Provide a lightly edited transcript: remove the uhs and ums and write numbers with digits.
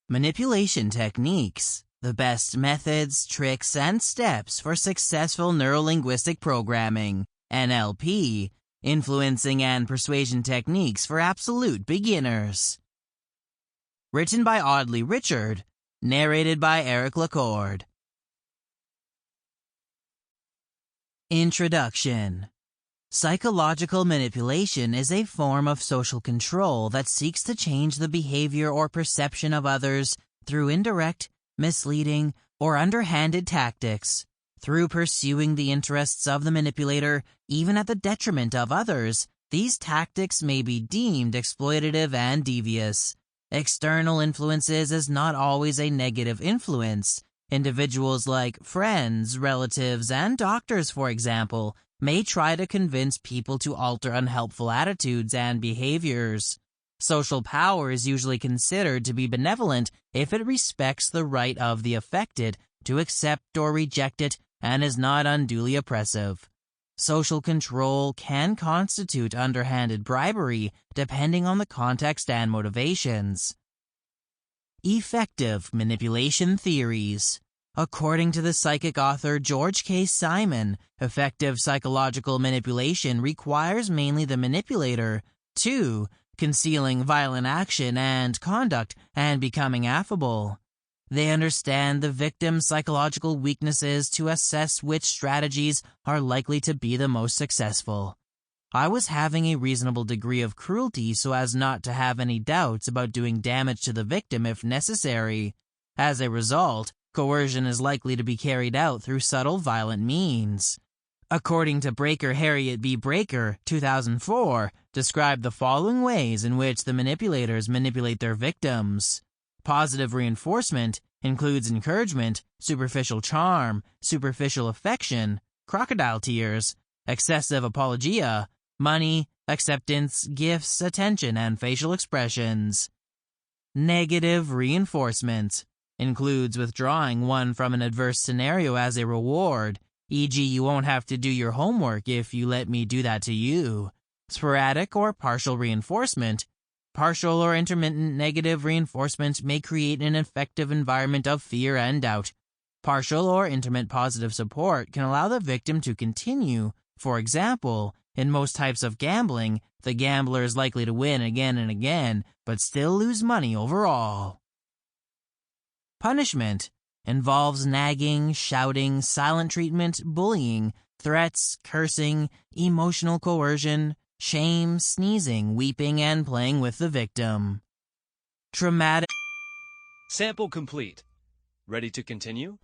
Manipulation techniques. The best methods, tricks, and steps for successful neuro-linguistic programming, NLP, influencing and persuasion techniques for absolute beginners. Written by Audley Richard, narrated by Lacord. Introduction. Psychological manipulation is a form of social control that seeks to change the behavior or perception of others through indirect, misleading, or underhanded tactics. Through pursuing the interests of the manipulator, even at the detriment of others, these tactics may be deemed exploitative and devious. External influences is not always a negative influence. Individuals like friends, relatives, and doctors, for example, may try to convince people to alter unhelpful attitudes and behaviors. Social power is usually considered to be benevolent if it respects the right of the affected to accept or reject it and is not unduly oppressive. Social control can constitute underhanded bribery depending on the context and motivations. Effective manipulation theories. According to the psychic author George K. Simon, effective psychological manipulation requires mainly the manipulator 2. Concealing violent action and conduct and becoming affable. They understand the victim's psychological weaknesses to assess which strategies are likely to be the most successful. I was having a reasonable degree of cruelty so as not to have any doubts about doing damage to the victim if necessary. As a result, coercion is likely to be carried out through subtle violent means. According to Breaker Harriet B. Breaker, 2004, described the following ways in which the manipulators manipulate their victims. Positive reinforcement includes encouragement, superficial charm, superficial affection, crocodile tears, excessive apologia, money, acceptance, gifts, attention, and facial expressions. Negative reinforcement includes withdrawing one from an adverse scenario as a reward, e.g. you won't have to do your homework if you let me do that to you. Sporadic or partial reinforcement. Partial or intermittent negative reinforcement may create an effective environment of fear and doubt. Partial or intermittent positive support can allow the victim to continue. For example, in most types of gambling, the gambler is likely to win again and again, but still lose money overall. Punishment involves nagging, shouting, silent treatment, bullying, threats, cursing, emotional coercion, shame, sneezing, weeping, and playing with the victim. Traumatic. Sample complete. Ready to continue?